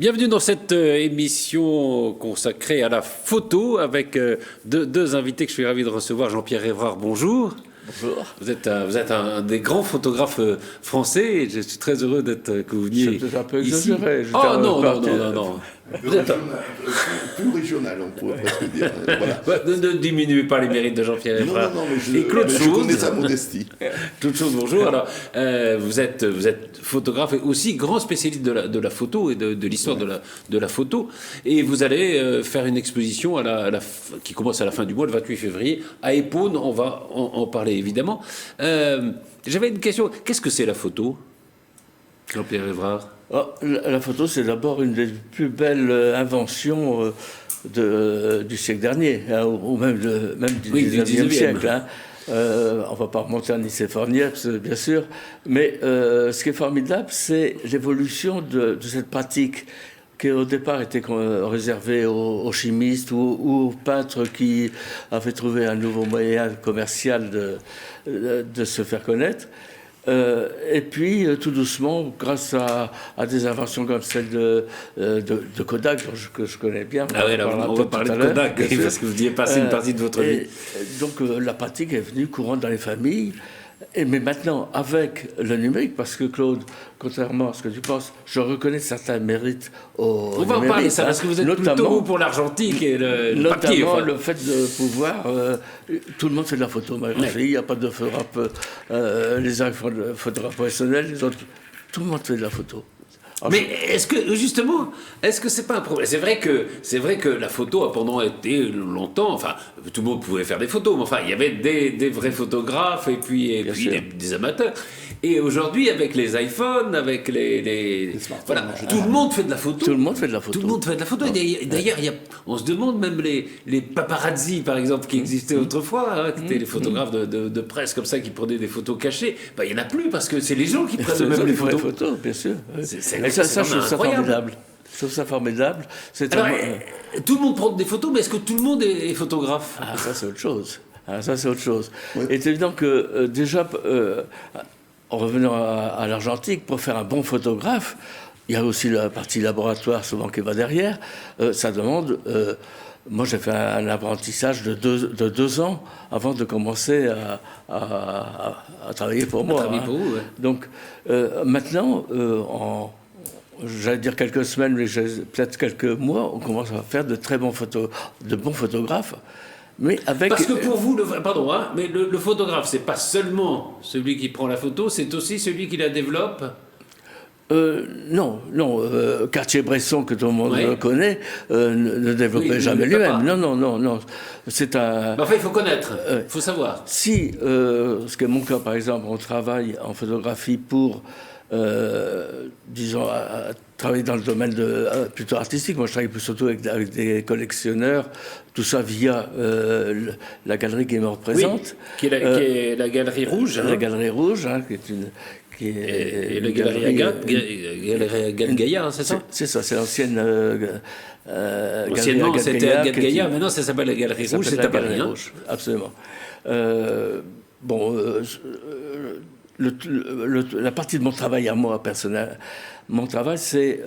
Bienvenue dans cette émission consacrée à la photo avec deux invités que je suis ravi de recevoir. Jean-Pierre Évrard, bonjour. Bonjour. Vous êtes un des grands photographes français et je suis très heureux que vous veniez c'est un peu ici. exagéré. Oh non. Vous êtes plus régional, on pourrait presque dire. Voilà. Ne diminuez pas les mérites de Jean-Pierre Évrard. Non, mais et Claude je connais sa modestie. Claude Chaude, bonjour. Alors, vous êtes photographe et aussi grand spécialiste de la photo et de l'histoire de la photo. Et vous allez faire une exposition qui commence à la fin du mois, le 28 février, à Épône. On va en parler évidemment. J'avais une question. Qu'est-ce que c'est la photo, Jean-Pierre Évrard? La photo, c'est d'abord une des plus belles inventions du siècle dernier, hein, ou même du 19e siècle. Hein. On ne va pas remonter à Nicéphore Niepce, bien sûr, mais ce qui est formidable, c'est l'évolution de cette pratique qui au départ était réservée aux chimistes ou aux peintres qui avaient trouvé un nouveau moyen commercial de se faire connaître. Et puis, tout doucement, grâce à des inventions comme celle de Kodak, que je connais bien. Ah oui, on va parler de Kodak, parce que vous y avez passé une partie de votre vie. Donc, la pratique est venue courante dans les familles. Mais maintenant, avec le numérique, parce que Claude, contrairement à ce que tu penses, je reconnais certains mérites au numérique. On va en parler, ça, parce que vous êtes plutôt pour l'argentique et le papier. Notamment le fait de pouvoir... tout le monde fait de la photo, il n'y a pas de photographe, les uns font de la photographe professionnelle, les autres... Tout le monde fait de la photo. Mais est-ce que c'est pas un problème? C'est vrai que la photo a pendant été longtemps, enfin, tout le monde pouvait faire des photos, mais enfin, il y avait des vrais photographes et puis des amateurs. Et aujourd'hui, avec les iPhones, avec les voilà, tout le monde fait de la photo. Tout le monde fait de la photo. Tout le monde fait de la photo. Et d'ailleurs, on se demande même les paparazzi, par exemple, qui existaient autrefois, hein, qui étaient les photographes de presse comme ça, qui prenaient des photos cachées. Ben, il n'y en a plus parce que c'est les gens qui prennent même les photos. Bien sûr. Ça, je trouve ça formidable. Je trouve ça formidable. Alors, tout le monde prend des photos, mais est-ce que tout le monde est photographe? Ah, ça, c'est autre chose. Oui. Et c'est évident que, déjà, en revenant à l'argentique, pour faire un bon photographe, il y a aussi la partie laboratoire, souvent, qui va derrière. Ça demande... moi, j'ai fait un apprentissage de 2 ans avant de commencer à travailler pour moi. Pour vous, ouais. Donc, maintenant, j'allais dire quelques semaines, mais peut-être quelques mois, on commence à faire de bons photographes. Mais parce que pour vous, mais le photographe, c'est pas seulement celui qui prend la photo, c'est aussi celui qui la développe. Non. Cartier-Bresson, que tout le monde connaît, ne développait jamais lui-même. Non. C'est un... Enfin, il faut connaître, il faut savoir. Si, ce qui est mon cas, par exemple, on travaille en photographie pour, disons, travailler dans le domaine plutôt artistique. Moi, je travaille surtout avec des collectionneurs, tout ça via la galerie qui me représente. Oui, qui est la Galerie Rouge. La Galerie Rouge, qui est une... Et la Galerie Agathe Gaillard, c'est ça? C'est ça, c'est l'ancienne anciennement, c'était Agathe Gaillard, maintenant ça s'appelle la Galerie Rouge, c'est à Paris. Rouge, absolument. La partie de mon travail à moi, personnel, mon travail, c'est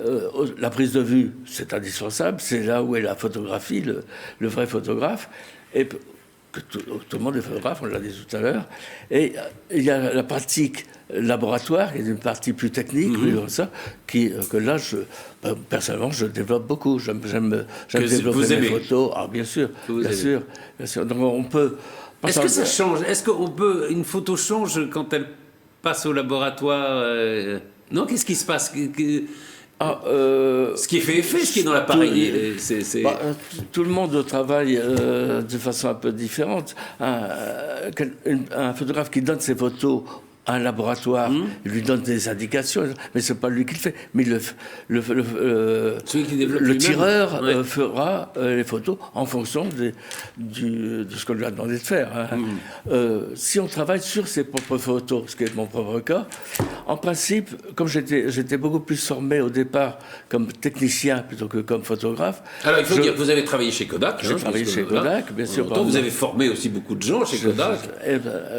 la prise de vue, c'est indispensable, c'est là où est la photographie, le vrai photographe, et que tout le monde est photographe, on l'a dit tout à l'heure, et il y a la pratique laboratoire, qui est une partie plus technique, ça, que là, personnellement, je développe beaucoup. J'aime développer mes photos. Ah, bien sûr. Donc, on peut... Est-ce que ça change? Est-ce une photo change quand elle passe au laboratoire? Non, qu'est-ce qui se passe? Ce qui fait effet, ce qui est dans l'appareil, tout le monde travaille de façon un peu différente. Un photographe qui donne ses photos à un laboratoire, il lui donne des indications, mais c'est pas lui qui le fait. Mais le tireur fera les photos en fonction de ce qu'on lui a demandé de faire. Si on travaille sur ses propres photos, ce qui est mon propre cas, en principe, comme j'étais beaucoup plus formé au départ comme technicien plutôt que comme photographe. Alors il faut dire que vous avez travaillé chez Kodak. J'ai travaillé chez Kodak, bien sûr. Vous avez formé aussi beaucoup de gens chez Kodak.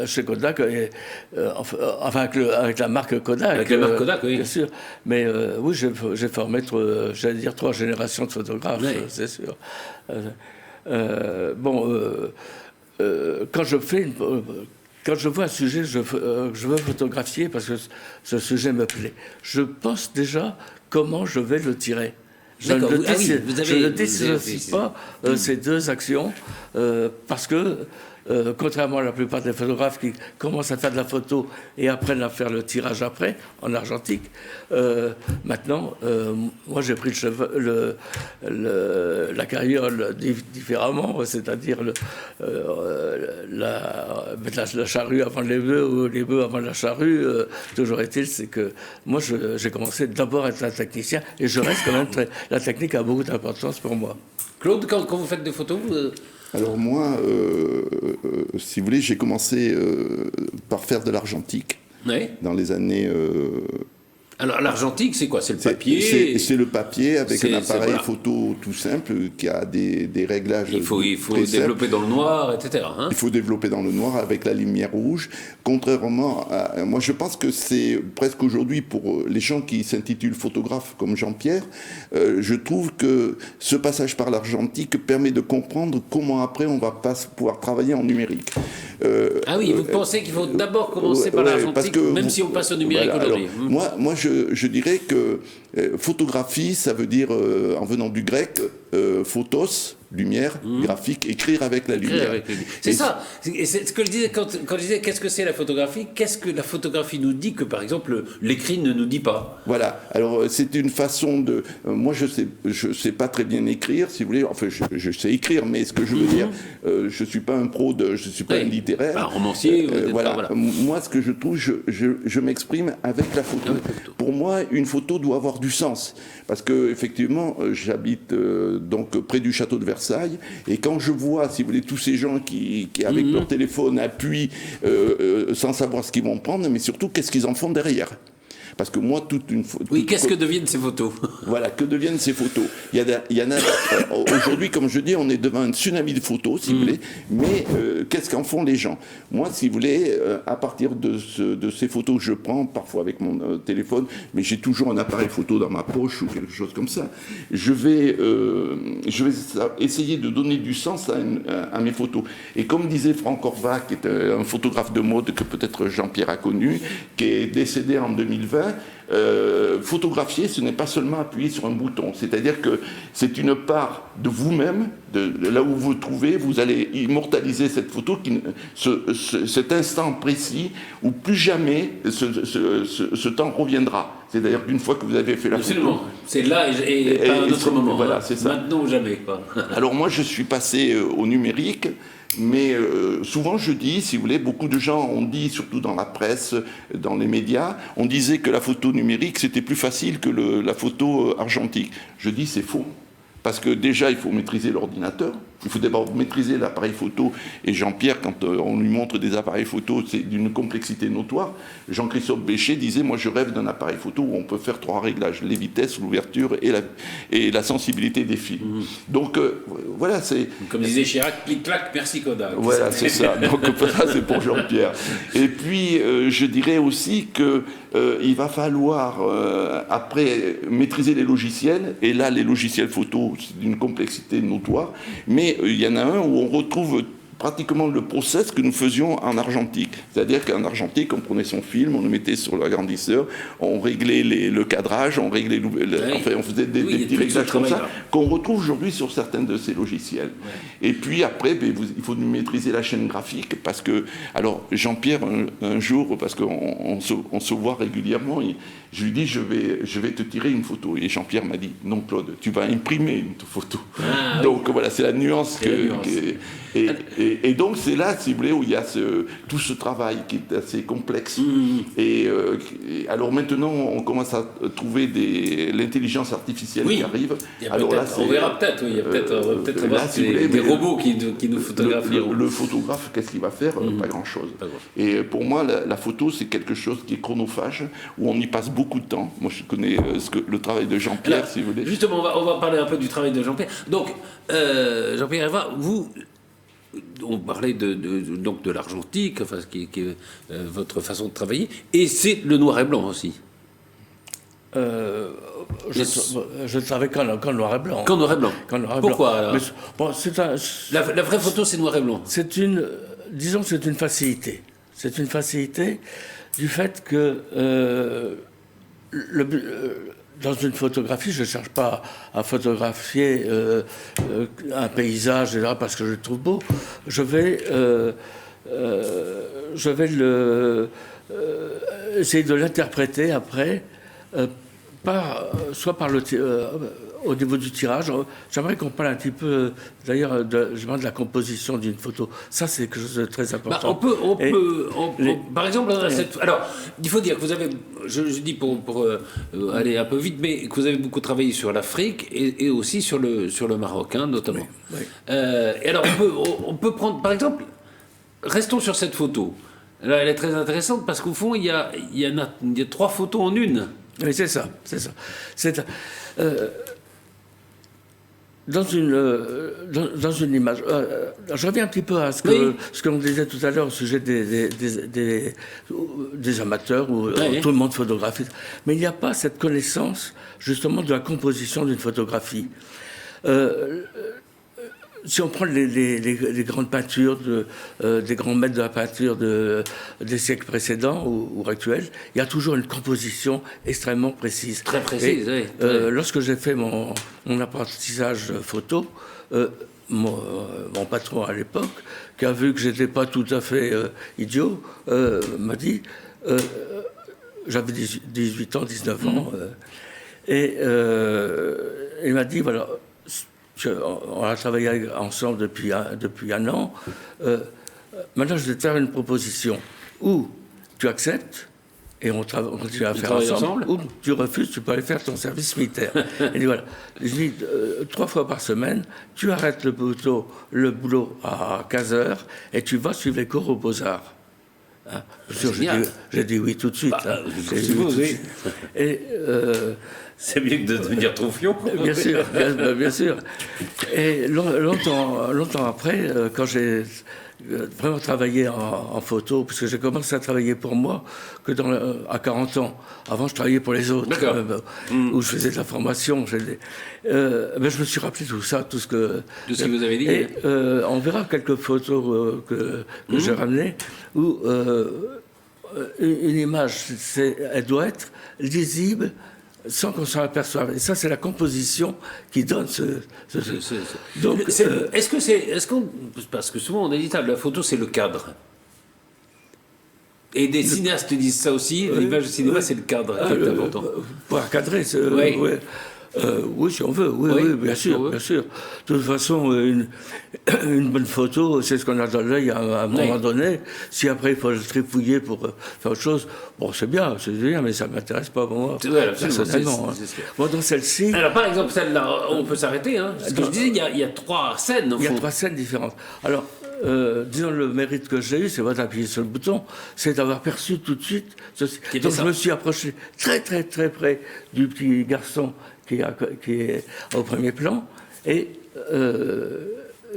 Chez Kodak, enfin avec la marque Kodak. Avec la marque Kodak, oui. Bien sûr. Mais oui, j'ai formé, j'allais dire, 3 générations de photographes, Oui. c'est sûr. Quand je vois un sujet que je veux photographier parce que ce sujet me plaît, je pense déjà comment je vais le tirer. Je ne dissocie pas ces 2 actions parce que, contrairement à la plupart des photographes qui commencent à faire de la photo et apprennent à faire le tirage après, en argentique, maintenant, moi j'ai pris la carriole différemment, c'est-à-dire mettre la charrue avant les bœufs ou les bœufs avant la charrue. Toujours est-il, c'est que moi j'ai commencé d'abord à être un technicien et je reste quand même la technique a beaucoup d'importance pour moi. Claude, quand vous faites des photos, Alors moi, si vous voulez, j'ai commencé par faire de l'argentique oui. dans les années... Alors l'argentique, c'est quoi? C'est le papier? C'est le papier avec un appareil voilà. photo tout simple qui a des réglages. Il faut développer dans le noir, etc. Hein. Il faut développer dans le noir avec la lumière rouge. Contrairement à... Moi, je pense que c'est presque aujourd'hui, pour les gens qui s'intitulent photographes comme Jean-Pierre, je trouve que ce passage par l'argentique permet de comprendre comment après on va pouvoir travailler en numérique. Ah oui, vous pensez qu'il faut d'abord commencer par l'argentique, même si on passe au numérique aujourd'hui. Moi, je dirais que photographie, ça veut dire, en venant du grec, photos, lumière, graphique, écrire avec la lumière. C'est ça. Et c'est ce que je disais quand je disais qu'est-ce que c'est la photographie. Qu'est-ce que la photographie nous dit que, par exemple, l'écrit ne nous dit pas? Voilà. Alors, c'est une façon de... moi, je sais pas très bien écrire, si vous voulez. Enfin, je sais écrire, mais ce que je veux dire, je suis pas un pro je suis pas un littéraire. Un romancier. Voilà. Moi, ce que je trouve, je m'exprime avec la photo. Pour moi, une photo doit avoir du sens. Parce que, effectivement, j'habite donc près du château de Versailles, et quand je vois, si vous voulez, tous ces gens qui avec leur téléphone appuient sans savoir ce qu'ils vont prendre, mais surtout, qu'est-ce qu'ils en font derrière? Parce que moi, qu'est-ce que deviennent ces photos? Voilà, que deviennent ces photos? Il y en a aujourd'hui, comme je dis, on est devant un tsunami de photos, si vous voulez, mais qu'est-ce qu'en font les gens? Moi, si vous voulez, à partir de ces photos que je prends, parfois avec mon téléphone, mais j'ai toujours un appareil photo dans ma poche ou quelque chose comme ça, je vais essayer de donner du sens à mes photos. Et comme disait Franck Horvath, qui est un photographe de mode que peut-être Jean-Pierre a connu, qui est décédé en 2020, photographier, ce n'est pas seulement appuyer sur un bouton, c'est-à-dire que c'est une part de vous-même, de là où vous vous trouvez, vous allez immortaliser cette photo, cet instant précis où plus jamais ce temps reviendra. C'est-à-dire qu'une fois que vous avez fait la photo... C'est là et pas un autre moment. Voilà, c'est ça. Maintenant ou jamais, quoi. Alors moi, je suis passé au numérique, mais souvent je dis, si vous voulez, beaucoup de gens ont dit, surtout dans la presse, dans les médias, on disait que la photo numérique, c'était plus facile que la photo argentique. Je dis, c'est faux. Parce que déjà, il faut maîtriser l'ordinateur, il faut d'abord maîtriser l'appareil photo. Et Jean-Pierre, quand on lui montre des appareils photo, c'est d'une complexité notoire. Jean-Christophe Béchet disait, moi je rêve d'un appareil photo où on peut faire 3 réglages, les vitesses, l'ouverture et la sensibilité des films. Donc voilà, c'est... Comme disait Chirac, clic-clac, merci Kodak. Voilà, c'est ça. Donc ça, c'est pour Jean-Pierre. Et puis, je dirais aussi qu'il va falloir, après, maîtriser les logiciels. Et là, les logiciels photo, c'est d'une complexité notoire. Mais il y en a un où on retrouve pratiquement le process que nous faisions en argentique. C'est-à-dire qu'en argentique, on prenait son film, on le mettait sur l'agrandisseur, on réglait le cadrage, on réglait enfin, on faisait des petits réglages comme ça, qu'on retrouve aujourd'hui sur certains de ces logiciels. Et puis après, il faut maîtriser la chaîne graphique, parce que, alors Jean-Pierre, un jour, parce qu'on se voit régulièrement, je lui dis, je vais te tirer une photo. Et Jean-Pierre m'a dit, non Claude, tu vas imprimer une photo. Donc voilà, c'est la nuance et donc c'est là, si vous voulez, où il y a tout ce travail qui est assez complexe. Et alors maintenant, on commence à trouver l'intelligence artificielle qui arrive. Alors là, on verra peut-être, il y a peut-être des robots qui nous photographieront. Le photographe, qu'est-ce qu'il va faire? Pas grand-chose. Et pour moi, la photo, c'est quelque chose qui est chronophage, où on y passe beaucoup de temps. Moi, je connais le travail de Jean-Pierre, si vous voulez. Justement, on va parler un peu du travail de Jean-Pierre. Donc, Jean-Pierre Herva, vous... on parlait donc de l'argentique, enfin, qui est votre façon de travailler, et c'est le noir et blanc aussi. Je travaille qu'en noir et blanc. Qu'en noir et blanc. Pourquoi alors? Bon, La vraie photo, c'est noir et blanc. Disons que c'est une facilité. C'est une facilité du fait que dans une photographie, je ne cherche pas à photographier un paysage parce que je le trouve beau. Je vais essayer de l'interpréter après, soit par au niveau du tirage. J'aimerais qu'on parle un petit peu, d'ailleurs, de la composition d'une photo. Ça, c'est quelque chose de très important. Par exemple, alors, il faut dire que vous avez, je dis pour aller un peu vite, mais que vous avez beaucoup travaillé sur l'Afrique et aussi sur le Maroc, hein, notamment. Oui. Et alors, on peut prendre, par exemple, restons sur cette photo. Là, elle est très intéressante parce qu'au fond, il y a 3 photos en une. Oui, c'est ça. Dans une image, je reviens un petit peu à ce qu'on disait tout à l'heure au sujet des amateurs où tout le monde photographie. Mais il n'y a pas cette connaissance justement de la composition d'une photographie. Si on prend les grandes peintures des grands maîtres de la peinture des siècles précédents ou actuels, il y a toujours une composition extrêmement précise. Très précise, oui. Lorsque j'ai fait mon apprentissage photo, mon patron à l'époque, qui a vu que j'étais pas tout à fait idiot, m'a dit, j'avais 18 ans, 19 ans, et il m'a dit, voilà, on a travaillé ensemble depuis un an. Maintenant, je vais te faire une proposition. Ou tu acceptes, et on continue à faire ensemble, ou tu refuses, tu peux aller faire ton service militaire. Et voilà. Je dis 3 fois par semaine, tu arrêtes le boulot à 15 heures, et tu vas suivre les cours aux Beaux-Arts. Hein, j'ai dit oui tout de suite. Et c'est mieux que de devenir tronfion. Bien sûr. Et longtemps après, quand j'ai vraiment travaillé en photo, parce que j'ai commencé à travailler pour moi à 40 ans. Avant, je travaillais pour les autres, où je faisais de la formation. Mais je me suis rappelé tout ça, tout ce que vous avez dit. Et on verra quelques photos que j'ai ramenées, où une image, elle doit être lisible, sans qu'on s'en aperçoive. Et ça, c'est la composition qui donne Donc, parce que souvent on a dit, la photo, c'est le cadre. Et des cinéastes disent ça aussi, l'image du cinéma, c'est le cadre qui est important. Pour cadrer, oui, si on veut, oui, bien sûr. De toute façon, une bonne photo, c'est ce qu'on a dans l'œil à un moment donné. Si après il faut le tripouiller pour faire autre chose, bon, c'est bien, mais ça ne m'intéresse pas pour moi, personnellement. Bon, dans celle-ci... Alors, par exemple, celle-là, on peut s'arrêter, hein, parce que je disais, il y a 3 scènes, Il y a 3 scènes différentes. Alors, disons, le mérite que j'ai eu, c'est pas d'appuyer sur le bouton, c'est d'avoir perçu tout de suite ceci. Donc, je me suis approché très, très, très près du petit garçon qui est au premier plan, et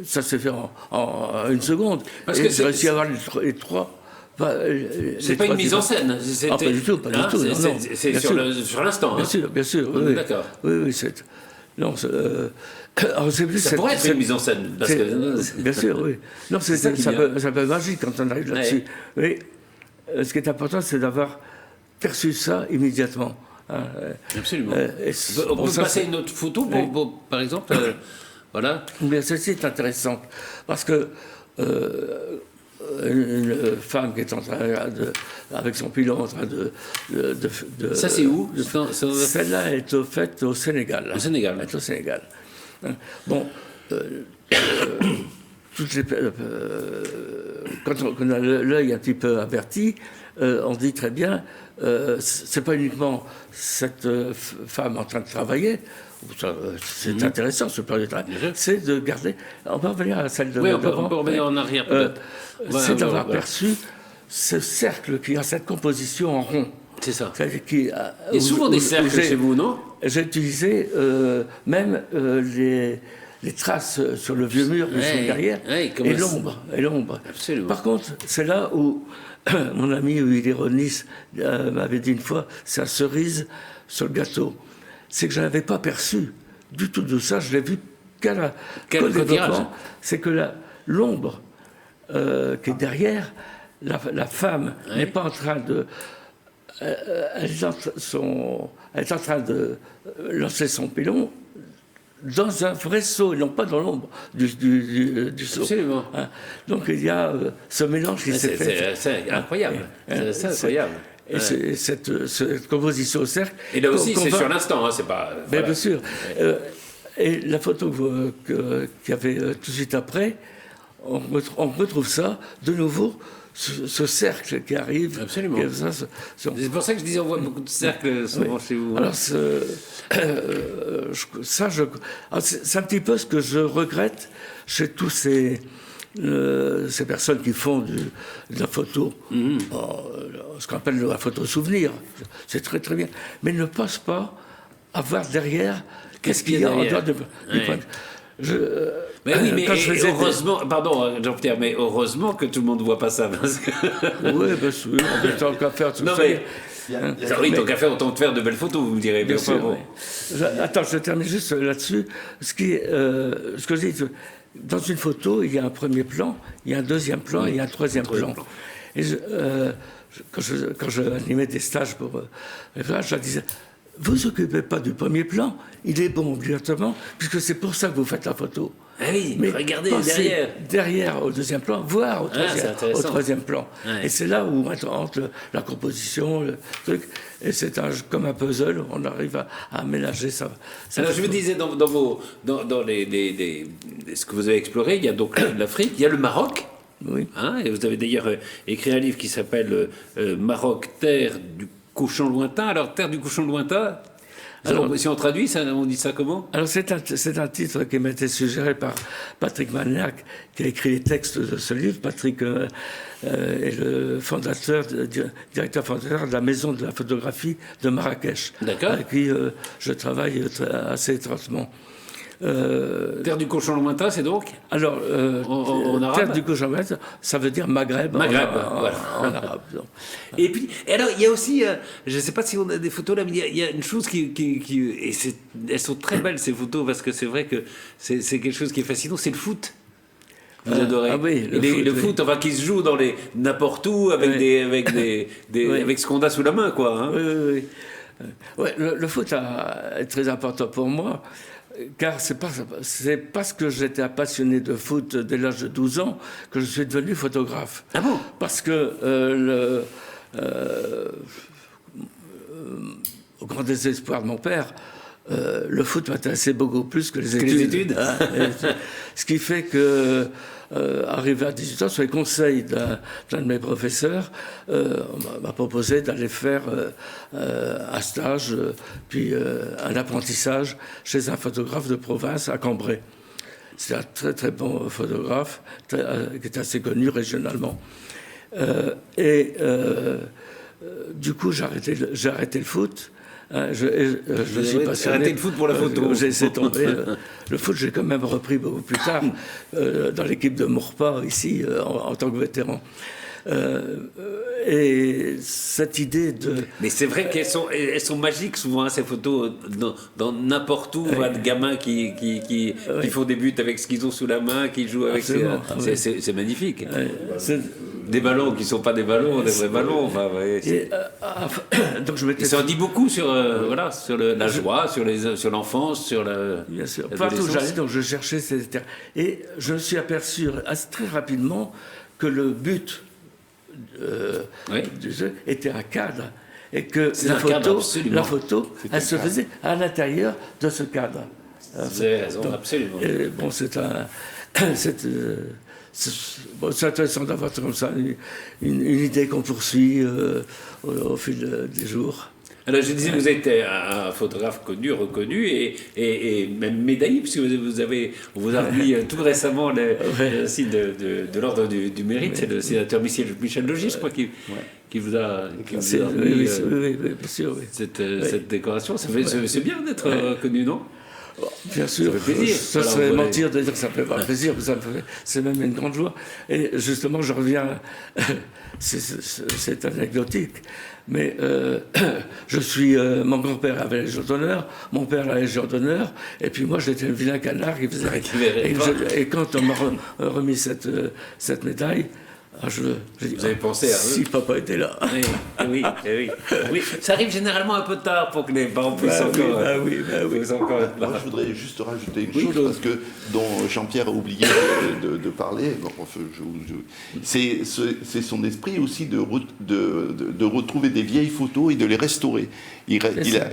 ça s'est fait en une seconde. Parce que j'ai réussi à avoir les 3. C'est pas une mise en scène. Pas du tout. C'est sur l'instant. Bien sûr. Oui. D'accord. Oui, non, ça pourrait être une mise en scène. Parce que... Bien sûr, oui. Non, ça peut être magique quand on arrive là-dessus. Oui. Ce qui est important, c'est d'avoir perçu ça immédiatement. Absolument. On peut passer une autre photo, par exemple. Voilà. Mais celle-ci est intéressante parce que une femme qui est en train avec son pilon en train de ça, c'est où? Celle-là est au fait au Sénégal. Au Sénégal. Elle est au Sénégal. Bon, toutes les, quand on a l'œil un petit peu averti, on dit très bien, c'est pas uniquement cette femme en train de travailler. C'est intéressant ce plan de travail. C'est de garder. On va revenir à celle de. Oui, on peut revenir en arrière peut-être. C'est d'avoir perçu ce cercle qui a cette composition en rond. C'est ça. Il y a souvent des cercles chez vous, non? J'ai utilisé même les traces sur le vieux mur qui sont derrière, et l'ombre. Absolument. Par contre, c'est là où mon ami Willy Ronis m'avait dit une fois, c'est la cerise sur le gâteau. C'est que je n'avais pas perçu du tout de ça, je l'ai vu qu'au développement. C'est que l'ombre qui est derrière, la femme n'est pas en train de... elle est en train de lancer son pilon dans un vrai seau, et non pas dans l'ombre du seau. Absolument. Hein. Donc il y a ce mélange qui s'est fait. C'est incroyable. C'est incroyable. Et cette composition au cercle... Et là aussi, c'est sur l'instant, hein, c'est pas... Voilà. Bien sûr. Et la photo qu'il y avait tout de suite après, on retrouve ça, de nouveau, ce cercle qui arrive. Absolument. C'est pour ça que je disais, on voit beaucoup de cercles souvent chez vous. Alors, c'est un petit peu ce que je regrette chez tous ces personnes qui font de la photo, ce qu'on appelle la photo souvenir. C'est très très bien. Mais ne pensent pas à voir derrière qu'est-ce qu'il y a en dehors de... Mais oui, mais heureusement, pardon Jean-Pierre, mais heureusement que tout le monde ne voit pas ça. Parce que... Oui, bien sûr, on a tant qu'à faire tout ça. Oui, tant qu'à faire, autant de faire de belles photos, vous me direz. Bien sûr, bon. Attends, je termine juste là-dessus. Ce que je dis, dans une photo, il y a un premier plan, il y a un deuxième plan, il y a un troisième plan. Et quand je animais des stages pour je disais, vous occupez pas du premier plan, il est bon obligatoirement, puisque c'est pour ça que vous faites la photo. Ah oui, mais regardez derrière. Derrière, au deuxième plan, voire au troisième plan. Ouais. Et c'est là où entre la composition, le truc, et c'est comme un puzzle, on arrive à mélanger ça. Alors je me disais, dans ce que vous avez exploré, il y a donc l'Afrique, il y a le Maroc. Oui. Hein, et vous avez d'ailleurs écrit un livre qui s'appelle Maroc, terre du couchant lointain. Alors, terre du couchant lointain, alors, si on traduit, on dit ça comment? Alors, c'est un titre qui m'a été suggéré par Patrick Magnac, qui a écrit les textes de ce livre. Patrick est le directeur fondateur de la Maison de la photographie de Marrakech, avec qui je travaille assez étroitement. Terre du cochon lointain, c'est donc? Alors, en arabe, terre du cochon lointain, ça veut dire Maghreb. Maghreb, voilà. En arabe. Donc. Et puis, alors, il y a aussi, je ne sais pas si on a des photos là, mais il y a une chose et elles sont très belles ces photos, parce que c'est vrai que c'est quelque chose qui est fascinant, c'est le foot. Vous adorez. Ah oui, le foot, enfin, qui se joue n'importe où, avec avec ce qu'on a sous la main, quoi. Hein. Oui. Ouais, le foot est très important pour moi. Car c'est parce que j'étais passionné de foot dès l'âge de 12 ans que je suis devenu photographe. Ah bon? Parce que au grand désespoir de mon père, le foot m'intéressait beaucoup plus que les études. Hein, ce qui fait que, arrivé à 18 ans, sur les conseils d'un de mes professeurs, on m'a proposé d'aller faire un stage, puis un apprentissage chez un photographe de province à Cambrai. C'est un très très bon photographe, qui est assez connu régionalement. Du coup, j'ai arrêté le foot. Je suis passionné. Arrêtez le foot pour la photo. J'ai laissé tomber. Le foot, j'ai quand même repris beaucoup plus tard, dans l'équipe de Mourpa, ici, en tant que vétéran. Et cette idée de... Mais c'est vrai qu'elles sont magiques souvent, hein, ces photos, dans n'importe où, de gamins qui font des buts avec ce qu'ils ont sous la main, qui jouent avec... C'est magnifique. Des ballons qui ne sont pas des ballons, des vrais ballons. Enfin, donc et ça en dit beaucoup sur la joie, sur l'enfance, sur la... Bien sûr. Partout où j'allais, donc je cherchais ces terres. Et je me suis aperçu très rapidement que le but du jeu était un cadre. Et que la photo, elle se faisait à l'intérieur de ce cadre. Vous avez raison, absolument. Bon, c'est intéressant d'avoir comme ça une idée qu'on poursuit au fil des jours. Alors je disais, vous êtes un photographe connu, reconnu et même médaillé, puisque on vous a remis tout récemment aussi de l'ordre du mérite. C'est le sénateur Michel Laugier, je crois, qui vous a remis bien sûr, cette décoration. C'est bien d'être reconnu, non? Bien sûr, ça fait plaisir. Ça serait mentir de dire que ça ne fait pas plaisir, c'est même une grande joie. Et justement, je reviens, c'est anecdotique, mais mon grand-père avait la Légion d'honneur, mon père a la Légion d'honneur, et puis moi j'étais un vilain canard qui faisait... Et quand on m'a remis cette médaille, vous avez pensé à eux. Si papa était là. Oui. Ça arrive généralement un peu tard pour que les parents puissent encore être là. Moi, je voudrais juste rajouter une chose, parce que dont Jean-Pierre a oublié de parler. C'est son esprit aussi de retrouver des vieilles photos et de les restaurer.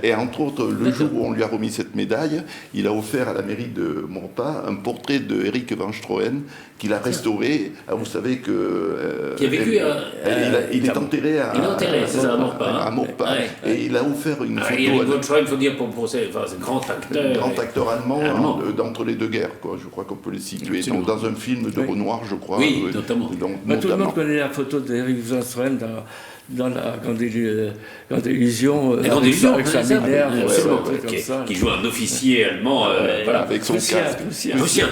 Et entre autres, le jour où on lui a remis cette médaille, il a offert à la mairie de Maurepas un portrait de Eric Van Strohen qu'il a restauré. Alors, vous savez que qui a vécu il est enterré à Maurepas. Et il a offert une photo. Eric Van Strohen, il faut dire pour c'est grand acteur. Grand acteur allemand d'entre les deux guerres, quoi. Je crois qu'on peut le situer. Donc, dans un film de Renoir, je crois. Oui, notamment. Tout le monde connaît la photo d'Eric Van Strohen dans la Grande Illusion, avec sa Minerve, qui joue un officier allemand, avec son casque. Lucien,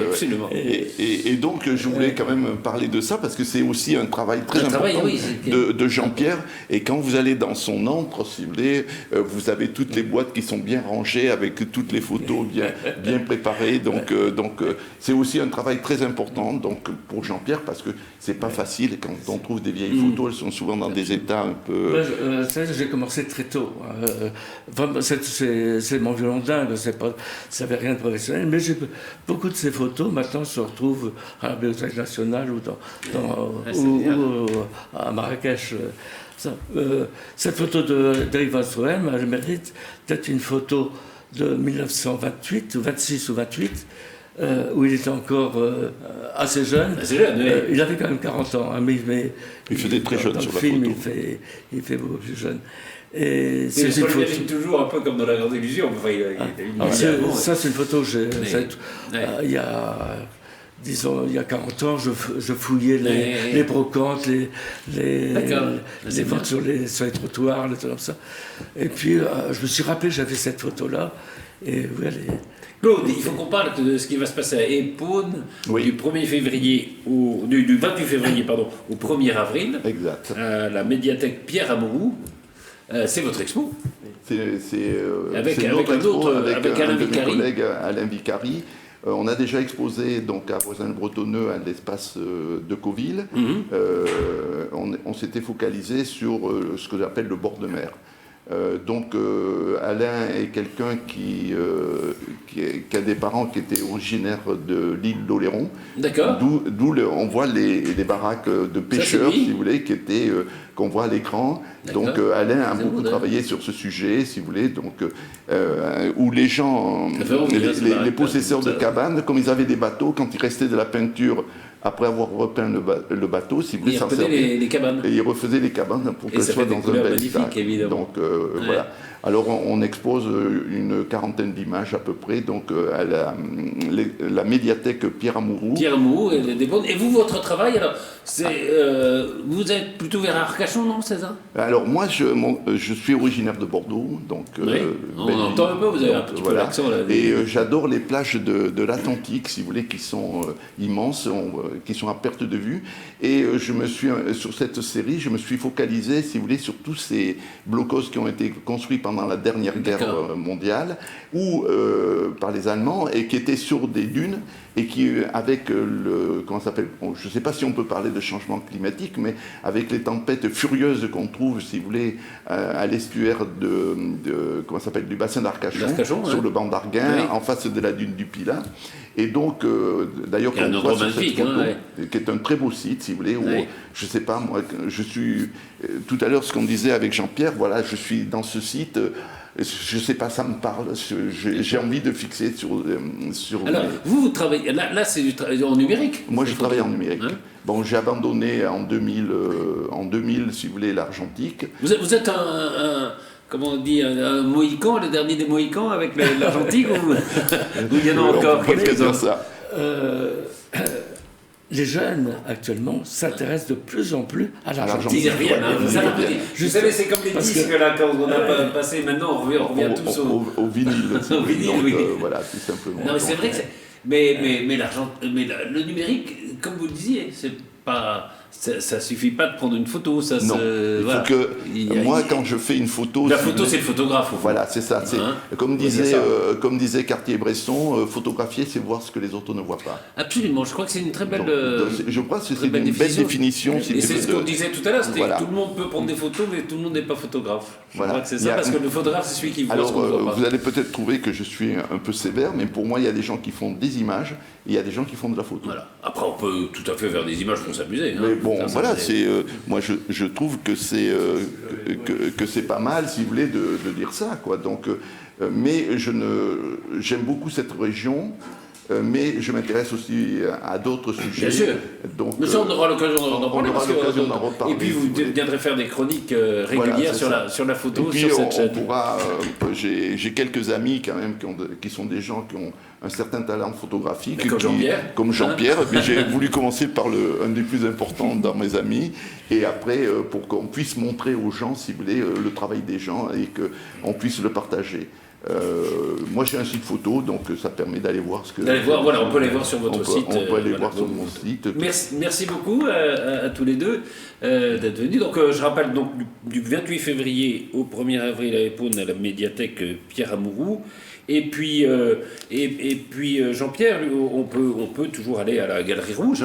absolument. Et donc, je voulais quand même parler de ça, parce que c'est aussi un travail très important de Jean-Pierre. Et quand vous allez dans son antre, si vous voulez, vous avez toutes les boîtes qui sont bien rangées, avec toutes les photos bien préparées. Donc, c'est aussi un travail très important pour Jean-Pierre, parce que c'est pas facile. Quand on trouve des vieilles photos, elles sont souvent dans des états un peu... J'ai commencé très tôt. C'est mon violon dingue, ça n'avait rien de professionnel, mais beaucoup de ces photos maintenant se retrouvent à la Bibliothèque nationale ou à Marrakech. Cette photo d'Eric Van Strohen, elle mérite peut-être une photo de 1928, ou 26 ou 28, où il était encore assez jeune. Il avait quand même 40 ans, hein, mais il faisait très jeune sur la film, photo. Il fait beaucoup plus jeune. Et c'est une photo toujours un peu comme dans la Grande Illusion. Ça, c'est une photo que j'ai faite il y a 40 ans. Je fouillais les brocantes, les ventes sur les trottoirs, les trucs comme ça. Et puis, je me suis rappelé, j'avais cette photo-là. Et oui, Claude, il faut qu'on parle de ce qui va se passer à Épône du 1er février du 28 février au 1er avril. Exact. À la médiathèque Pierre Amouroux. C'est votre expo. Avec un de mes collègues, Alain Vicari. On a déjà exposé donc à Voisin-le-Bretonneux à l'espace de Cauville. On s'était focalisé sur ce que j'appelle le bord de mer. Alain est quelqu'un qui a des parents qui étaient originaires de l'île d'Oléron. D'accord. D'où on voit les baraques de pêcheurs, si vous voulez, qu'on voit à l'écran. Donc Alain a beaucoup travaillé sur ce sujet, si vous voulez, où les gens, les possesseurs de cabanes, comme ils avaient des bateaux, quand il restait de la peinture, après avoir repeint le bateau, si vous voulez, s'en servir. Les cabanes. Et il refaisait les cabanes pour qu'elles soient dans un bel état. Évidemment. Voilà. Alors on expose une quarantaine d'images à peu près à la médiathèque Pierre Amouroux. Pierre Amouroux et vous, votre travail, alors, vous êtes plutôt vers Arcachon, non, c'est ça? Alors moi, je suis originaire de Bordeaux, on entend un peu, vous avez un petit peu l'accent là. Et j'adore les plages de l'Atlantique, si vous voulez, qui sont immenses, qui sont à perte de vue. Et sur cette série, je me suis focalisé, si vous voulez, sur tous ces blocos qui ont été construits pendant la dernière guerre mondiale, par les Allemands, et qui étaient sur des dunes, et qui, avec comment ça s'appelle, je ne sais pas si on peut parler de changement climatique, mais avec les tempêtes furieuses qu'on trouve, si vous voulez, à l'estuaire comment ça s'appelle, du bassin d'Arcachon, sur le banc d'Arguin, en face de la dune du Pilat. Et donc, d'ailleurs, on voit sur cette photo, qui est un très beau site, si vous voulez, où, je ne sais pas, moi, je suis... Tout à l'heure, ce qu'on disait avec Jean-Pierre, voilà, je suis dans ce site... Je ne sais pas, ça me parle. J'ai envie de fixer sur. Alors, vous travaillez. Là c'est du travail en numérique. Moi, je travaille en numérique. Bon, j'ai abandonné en 2000, si vous voulez, l'argentique. Vous êtes comment on dit, un Mohican, le dernier des Mohicans avec l'argentique ou il y en a encore quelques-uns? les jeunes, actuellement, s'intéressent de plus en plus à l'argentique. Ils reviennent, hein, vous savez, c'est comme les disques, là, quand on a passé, maintenant, on revient tous au vinyle. Au vinyle, donc, oui. Voilà, tout simplement. Non, mais c'est vrai que mais le numérique, comme vous le disiez, c'est pas... Ça suffit pas de prendre une photo, ça non, voilà. faut que moi quand je fais une photo, la photo c'est le photographe. Voilà, c'est ça. C'est, comme disait Cartier-Bresson, photographier, c'est voir ce que les autres ne voient pas. Absolument, je crois que c'est une très belle. Je crois que c'est une belle définition. Et c'est ce qu'on disait tout à l'heure, c'était que tout le monde peut prendre des photos, mais tout le monde n'est pas photographe. Je crois que c'est ça, parce que le photographe c'est celui qui voit ce qu'on voit pas. Vous allez peut-être trouver que je suis un peu sévère, mais pour moi il y a des gens qui font des images et il y a des gens qui font de la photo. Voilà. Après on peut tout à fait faire des images pour s'amuser. Mais bon, voilà, moi je trouve que c'est pas mal, si vous voulez, de dire ça, quoi. Donc, mais j'aime beaucoup cette région. Mais je m'intéresse aussi à d'autres sujets. Bien sûr. Donc, mais ça, on aura l'occasion d'en parler. Reparler. Et puis, vous viendrez faire des chroniques régulières sur la photo, et puis, sur cette chaîne. J'ai quelques amis, quand même, qui sont des gens qui ont un certain talent photographique. Comme Jean-Pierre. Comme Jean-Pierre. Mais j'ai voulu commencer par un des plus importants dans mes amis. Et après, pour qu'on puisse montrer aux gens, si vous voulez, le travail des gens et qu'on puisse le partager. Moi j'ai un site photo, donc ça permet d'aller voir ce que... Voilà, on peut aller voir sur votre site. On peut aller voir sur mon site. Merci beaucoup à tous les deux d'être venus. Donc je rappelle, donc, du 28 février au 1er avril à Épône, à la médiathèque Pierre Amouroux. Et puis Jean-Pierre, on peut toujours aller à la Galerie Rouge,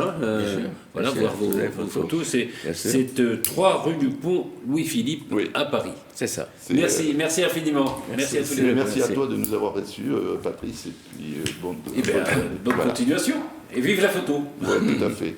voir vos photos. C'est 3 rue du Pont Louis-Philippe à Paris. C'est ça. Merci infiniment. Merci à tous les deux. Merci à toi de nous avoir reçus, Patrice. Et puis bonne continuation. Et vive la photo. Oui, tout à fait.